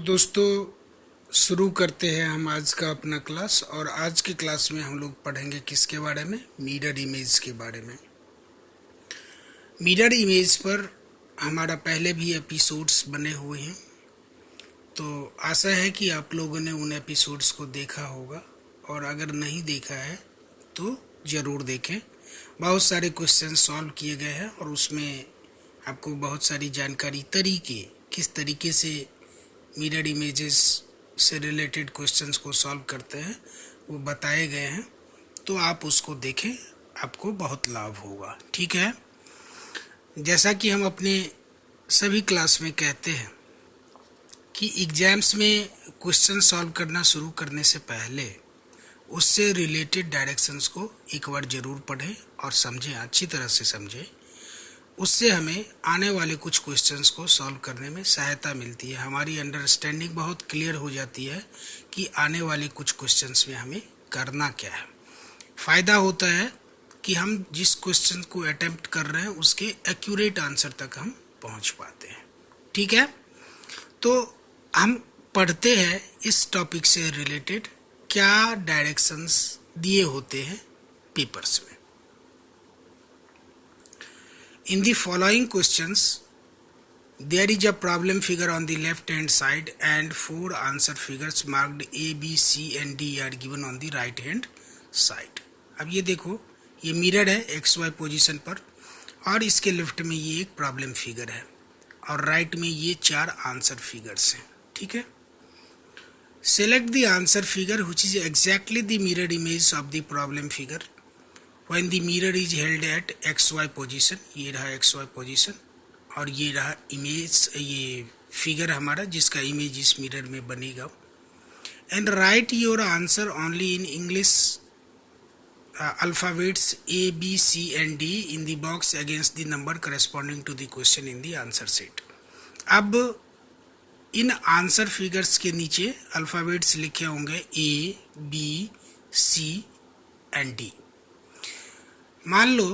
दोस्तों, शुरू करते हैं हम आज का अपना क्लास। और आज की क्लास में हम लोग पढ़ेंगे किसके बारे में? मिरर इमेज के बारे में। मिरर इमेज पर हमारा पहले भी एपिसोड्स बने हुए हैं, तो आशा है कि आप लोगों ने उन एपिसोड्स को देखा होगा, और अगर नहीं देखा है तो ज़रूर देखें। बहुत सारे क्वेश्चन सॉल्व किए गए हैं और उसमें आपको बहुत सारी जानकारी, किस तरीके से मिरर इमेजेस से रिलेटेड क्वेश्चंस को सॉल्व करते हैं वो बताए गए हैं। तो आप उसको देखें, आपको बहुत लाभ होगा। ठीक है। जैसा कि हम अपने सभी क्लास में कहते हैं कि एग्जाम्स में क्वेश्चन सॉल्व करना शुरू करने से पहले उससे रिलेटेड डायरेक्शंस को एक बार ज़रूर पढ़ें और समझें, अच्छी तरह से समझें। उससे हमें आने वाले कुछ क्वेश्चंस को सॉल्व करने में सहायता मिलती है। हमारी अंडरस्टैंडिंग बहुत क्लियर हो जाती है कि आने वाले कुछ क्वेश्चंस में हमें करना क्या है। फ़ायदा होता है कि हम जिस क्वेश्चन को अटेम्प्ट कर रहे हैं उसके एक्यूरेट आंसर तक हम पहुंच पाते हैं। ठीक है। तो हम पढ़ते हैं इस टॉपिक से रिलेटेड क्या डायरेक्शंस दिए होते हैं पेपर्स में। In the following questions, there is a problem figure on the left hand side and 4 answer figures marked A, B, C and D are given on the right hand side. अब ये देखो, ये mirror है XY position पर और इसके left में ये एक प्रॉब्लम फिगर है और राइट में ये 4 आंसर फिगर्स हैं। ठीक है। Select the answer figure which is exactly the mirror image of the problem figure when the mirror is held at XY position. ये रहा XY पोजीशन और ये रहा इमेज, ये फिगर हमारा जिसका इमेज इस मिरर में बनेगा। And right your answer only in English alphabets A, B, C and D in the box against the number corresponding to the question in the answer set। अब in answer figures के नीचे alphabets लिखे होंगे A, B, C and D। मान लो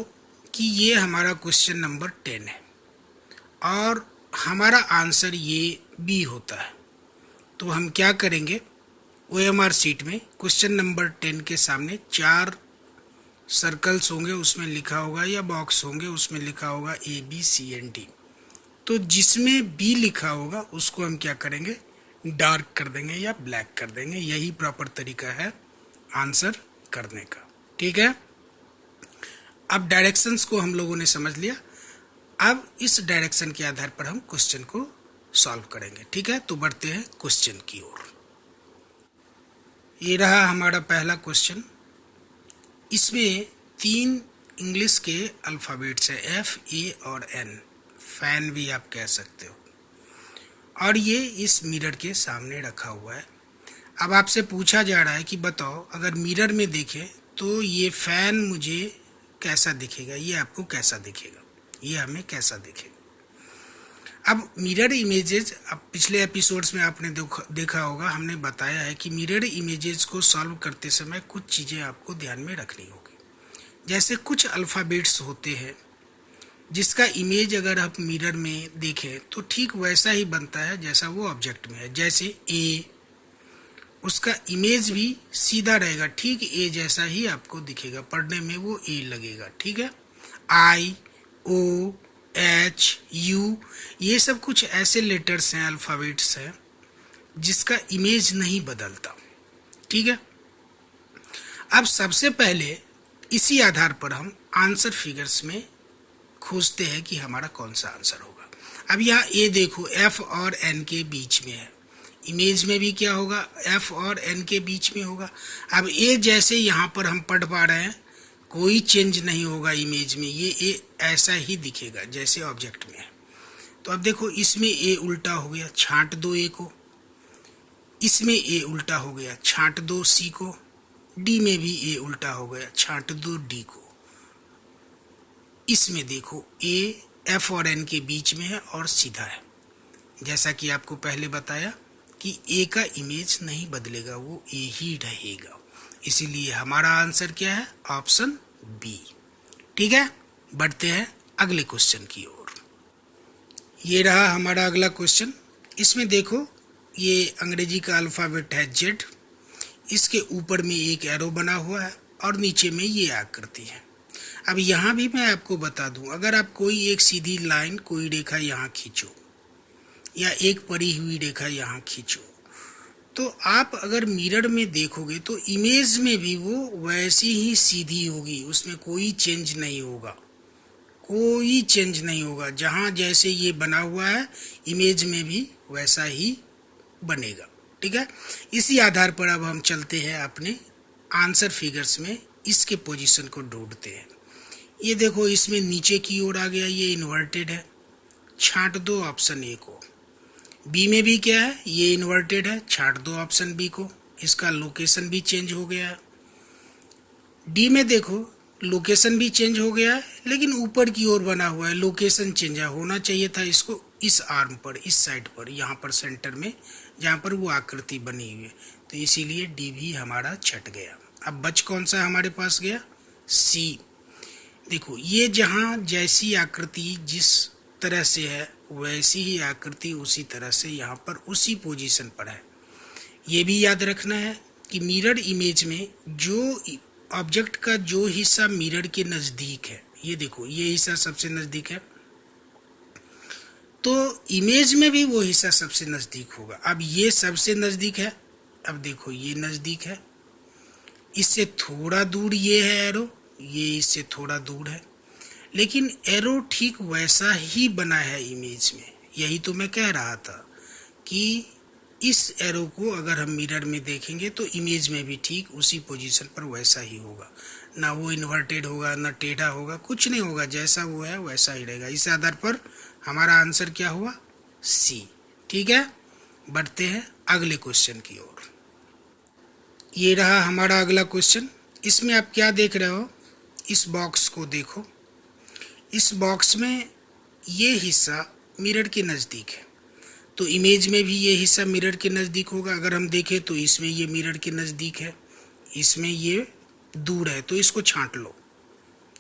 कि ये हमारा question number 10 है और हमारा आंसर ये बी होता है, तो हम क्या करेंगे? OMR शीट में क्वेश्चन नंबर 10 के सामने 4 सर्कल्स होंगे, उसमें लिखा होगा, या बॉक्स होंगे उसमें लिखा होगा A, B, C and D। तो जिसमें बी लिखा होगा उसको हम क्या करेंगे? डार्क कर देंगे या ब्लैक कर देंगे। यही प्रॉपर तरीका है आंसर करने का। ठीक है। अब डायरेक्शंस को हम लोगों ने समझ लिया। अब इस डायरेक्शन के आधार पर हम क्वेश्चन को सॉल्व करेंगे। ठीक है। तो बढ़ते हैं क्वेश्चन की ओर। ये रहा हमारा पहला क्वेश्चन। इसमें 3 इंग्लिश के अल्फ़ाबेट्स है F, A और N। फैन भी आप कह सकते हो। और ये इस मिरर के सामने रखा हुआ है। अब आपसे पूछा जा रहा है कि बताओ, अगर मिरर में देखें तो ये फैन मुझे कैसा दिखेगा, ये आपको कैसा दिखेगा, ये हमें कैसा दिखेगा। अब मिरर इमेजेस, अब पिछले एपिसोड्स में आपने देखा होगा, हमने बताया है कि मिरर इमेजेस को सॉल्व करते समय कुछ चीज़ें आपको ध्यान में रखनी होगी। जैसे कुछ अल्फ़ाबेट्स होते हैं जिसका इमेज अगर आप मिरर में देखें तो ठीक वैसा ही बनता है जैसा वो ऑब्जेक्ट में है। जैसे ए, उसका इमेज भी सीधा रहेगा, ठीक ए जैसा ही आपको दिखेगा, पढ़ने में वो ए लगेगा। ठीक है। I, O, H, U, ये सब कुछ ऐसे लेटर्स हैं, अल्फ़ाबेट्स हैं जिसका इमेज नहीं बदलता। ठीक है। अब सबसे पहले इसी आधार पर हम आंसर फिगर्स में खोजते हैं कि हमारा कौन सा आंसर होगा। अब यहाँ ए देखो, F और N के बीच में है, इमेज में भी क्या होगा? F और N के बीच में होगा। अब ए जैसे यहाँ पर हम पढ़ पा रहे हैं, कोई चेंज नहीं होगा इमेज में, ये ए ऐसा ही दिखेगा जैसे ऑब्जेक्ट में है। तो अब देखो, इसमें ए उल्टा हो गया, छांट दो ए को। इसमें ए उल्टा हो गया, छांट दो सी को। डी में भी ए उल्टा हो गया, छांट दो डी को। इसमें देखो, ए F और N के बीच में है और सीधा है। जैसा कि आपको पहले बताया कि ए का इमेज नहीं बदलेगा, वो ए ही रहेगा। इसीलिए हमारा आंसर क्या है? Option B. ठीक है। बढ़ते हैं अगले क्वेश्चन की ओर। ये रहा हमारा अगला क्वेश्चन। इसमें देखो, ये अंग्रेजी का अल्फ़ाबेट है जेड, इसके ऊपर में एक एरो बना हुआ है और नीचे में ये आकृति है। अब यहाँ भी मैं आपको बता दूं, अगर आप कोई एक सीधी लाइन, कोई रेखा यहाँ खींचो या एक पड़ी हुई रेखा यहाँ खींचो, तो आप अगर मिरर में देखोगे तो इमेज में भी वो वैसी ही सीधी होगी, उसमें कोई चेंज नहीं होगा, कोई चेंज नहीं होगा। जहाँ जैसे ये बना हुआ है इमेज में भी वैसा ही बनेगा। ठीक है, इसी आधार पर अब हम चलते हैं अपने आंसर फिगर्स में, इसके पोजीशन को ढूंढते हैं। ये देखो इसमें नीचे की ओर आ गया, ये इन्वर्टेड है, छांट दो ऑप्शन ए को। बी में भी क्या है, ये इन्वर्टेड है, छांट दो ऑप्शन बी को, इसका लोकेशन भी चेंज हो गया है। डी में देखो लोकेशन भी चेंज हो गया है, लेकिन ऊपर की ओर बना हुआ है, लोकेशन चेंज होना चाहिए था इसको इस आर्म पर, इस साइड पर, यहाँ पर सेंटर में जहाँ पर वो आकृति बनी हुई है, तो इसीलिए डी भी हमारा छट गया। अब बच कौन सा हमारे पास गया, सी। देखो ये जहाँ जैसी आकृति जिस तरह से है वैसी ही आकृति उसी तरह से यहाँ पर उसी पोजीशन पर है। ये भी याद रखना है कि मिरर इमेज में जो ऑब्जेक्ट का जो हिस्सा मिरर के नज़दीक है, ये देखो ये हिस्सा सबसे नज़दीक है, तो इमेज में भी वो हिस्सा सबसे नज़दीक होगा। अब ये सबसे नज़दीक है, अब देखो ये नज़दीक है, इससे थोड़ा दूर ये है एरो, ये इससे थोड़ा दूर है, लेकिन एरो ठीक वैसा ही बना है इमेज में। यही तो मैं कह रहा था कि इस एरो को अगर हम मिरर में देखेंगे तो इमेज में भी ठीक उसी पोजीशन पर वैसा ही होगा, ना वो इन्वर्टेड होगा ना टेढ़ा होगा, कुछ नहीं होगा, जैसा वो है वैसा ही रहेगा। इस आधार पर हमारा आंसर क्या हुआ, सी। ठीक है, बढ़ते हैं अगले क्वेश्चन की ओर। ये रहा हमारा अगला क्वेश्चन। इसमें आप क्या देख रहे हो, इस बॉक्स को देखो, इस बॉक्स में ये हिस्सा मिरर के नज़दीक है, तो इमेज में भी ये हिस्सा मिरर के नज़दीक होगा। अगर हम देखें तो इसमें ये मिरर के नज़दीक है, इसमें ये दूर है, तो इसको छांट लो।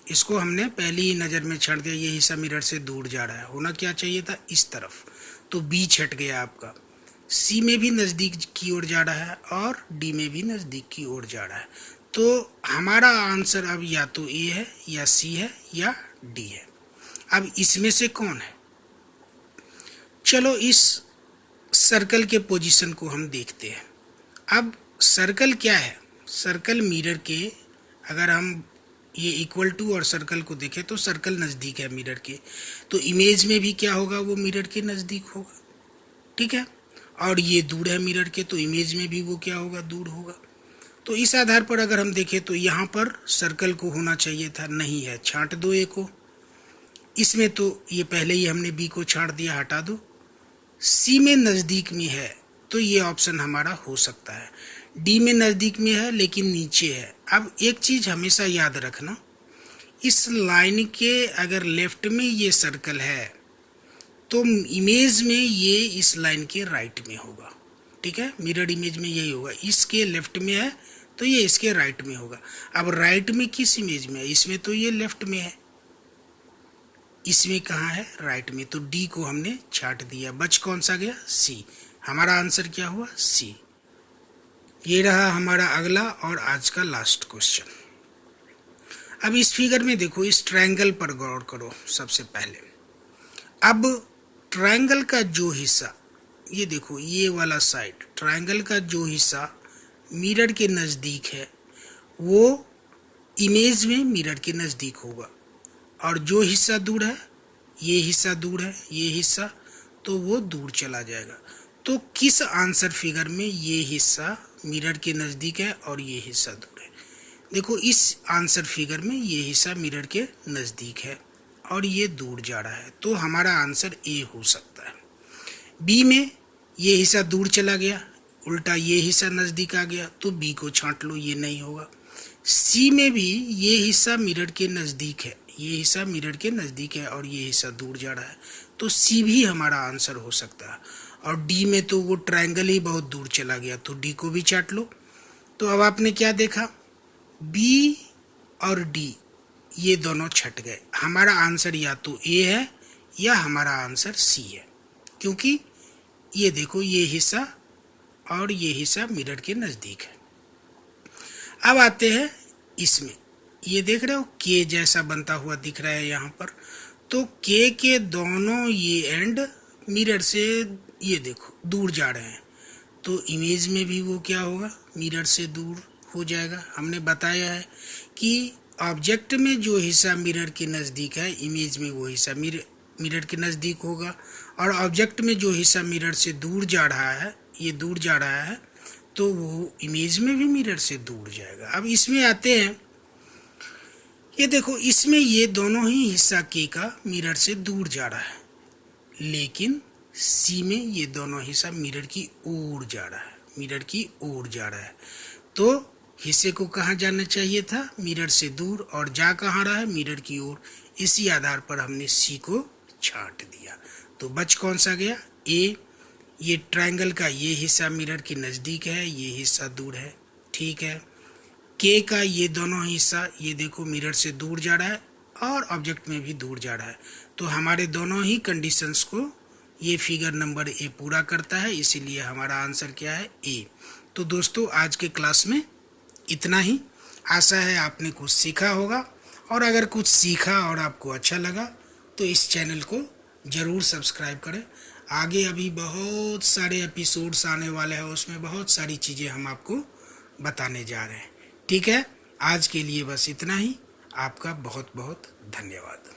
इसको हमने पहली ही नज़र में छांट दिया, ये हिस्सा मिरर से दूर जा रहा है, होना क्या चाहिए था इस तरफ, तो बी छट गया आपका। सी में भी नज़दीक की ओर जा रहा है और डी में भी नज़दीक की ओर जा रहा है, तो हमारा आंसर अब या तो ए है या सी है या डी है। अब इसमें से कौन है, चलो इस सर्कल के पोजीशन को हम देखते हैं। अब सर्कल क्या है, सर्कल मिरर के, अगर हम ये इक्वल टू और सर्कल को देखें तो सर्कल नज़दीक है मिरर के, तो इमेज में भी क्या होगा, वो मिरर के नज़दीक होगा। ठीक है, और ये दूर है मिरर के, तो इमेज में भी वो क्या होगा, दूर होगा। तो इस आधार पर अगर हम देखें तो यहाँ पर सर्कल को होना चाहिए था, नहीं है, छांट दो ए को। इसमें तो ये पहले ही हमने बी को छांट दिया, हटा दो। सी में नज़दीक में है, तो ये ऑप्शन हमारा हो सकता है। डी में नज़दीक में है लेकिन नीचे है। अब एक चीज़ हमेशा याद रखना, इस लाइन के अगर लेफ्ट में ये सर्कल है तो इमेज में ये इस लाइन के राइट में होगा। ठीक है, मिरर इमेज में यही होगा, इसके लेफ्ट में है तो ये इसके राइट में होगा। अब राइट में किस इमेज में है, इसमें तो ये लेफ्ट में है, इसमें कहाँ है, राइट में, तो डी को हमने छांट दिया। बच कौन सा गया, सी। हमारा आंसर क्या हुआ, सी। ये रहा हमारा अगला और आज का लास्ट क्वेश्चन। अब इस फिगर में देखो, इस ट्रायंगल पर गौर करो सबसे पहले। अब ट्रायंगल का जो हिस्सा, ये देखो ये वाला साइड, ट्रायंगल का जो हिस्सा मिरर के नज़दीक है वो इमेज में मिरर के नज़दीक होगा, और जो हिस्सा दूर है, ये हिस्सा दूर है, ये हिस्सा, तो वो दूर चला जाएगा। तो किस आंसर फिगर में ये हिस्सा मिरर के नज़दीक है और ये हिस्सा दूर है, देखो इस आंसर फिगर में ये हिस्सा मिरर के नज़दीक है और ये दूर जा रहा है, तो हमारा आंसर ए हो सकता है। बी में ये हिस्सा दूर चला गया, उल्टा ये हिस्सा नज़दीक आ गया, तो बी को छांट लो, ये नहीं होगा। सी में भी ये हिस्सा मिरर के नज़दीक है, ये हिस्सा मिरर के नज़दीक है और ये हिस्सा दूर जा रहा है, तो सी भी हमारा आंसर हो सकता है। और डी में तो वो ट्रायंगल ही बहुत दूर चला गया, तो डी को भी चाट लो। तो अब आपने क्या देखा, बी और डी ये दोनों छट गए। हमारा आंसर या तो ए है या हमारा आंसर सी है, क्योंकि ये देखो ये हिस्सा और ये हिस्सा मिरर के नज़दीक है। अब आते हैं इसमें, ये देख रहे हो के जैसा बनता हुआ दिख रहा है यहाँ पर, तो के के दोनों ये एंड मिरर से ये देखो दूर जा रहे हैं, तो इमेज में भी वो क्या होगा, मिरर से दूर हो जाएगा। हमने बताया है कि ऑब्जेक्ट में जो हिस्सा मिरर के नज़दीक है, इमेज में वो हिस्सा मिरर के नज़दीक होगा, और ऑब्जेक्ट में जो हिस्सा मिरर से दूर जा रहा है, ये दूर जा रहा है, तो वो इमेज में भी मिरर से दूर जाएगा। अब इसमें आते हैं, ये देखो इसमें ये दोनों ही हिस्सा के का मिरर से दूर जा रहा है, लेकिन सी में ये दोनों हिस्सा मिरर की ओर जा रहा है, मिरर की ओर जा रहा है। तो हिस्से को कहाँ जाना चाहिए था, मिरर से दूर, और जा कहाँ रहा है, मिरर की ओर। इसी आधार पर हमने सी को छांट दिया। तो बच कौन सा गया, ए। ये ट्रायंगल का ये हिस्सा मिरर के नज़दीक है, ये हिस्सा दूर है, ठीक है। के का ये दोनों हिस्सा ये देखो मिरर से दूर जा रहा है और ऑब्जेक्ट में भी दूर जा रहा है, तो हमारे दोनों ही कंडीशंस को ये फिगर नंबर ए पूरा करता है, इसीलिए हमारा आंसर क्या है, ए। तो दोस्तों आज के क्लास में इतना ही। आशा है आपने कुछ सीखा होगा, और अगर कुछ सीखा और आपको अच्छा लगा तो इस चैनल को ज़रूर सब्सक्राइब करें। आगे अभी बहुत सारे एपिसोड्स आने वाले हैं, उसमें बहुत सारी चीज़ें हम आपको बताने जा रहे हैं। ठीक है, आज के लिए बस इतना ही। आपका बहुत बहुत धन्यवाद।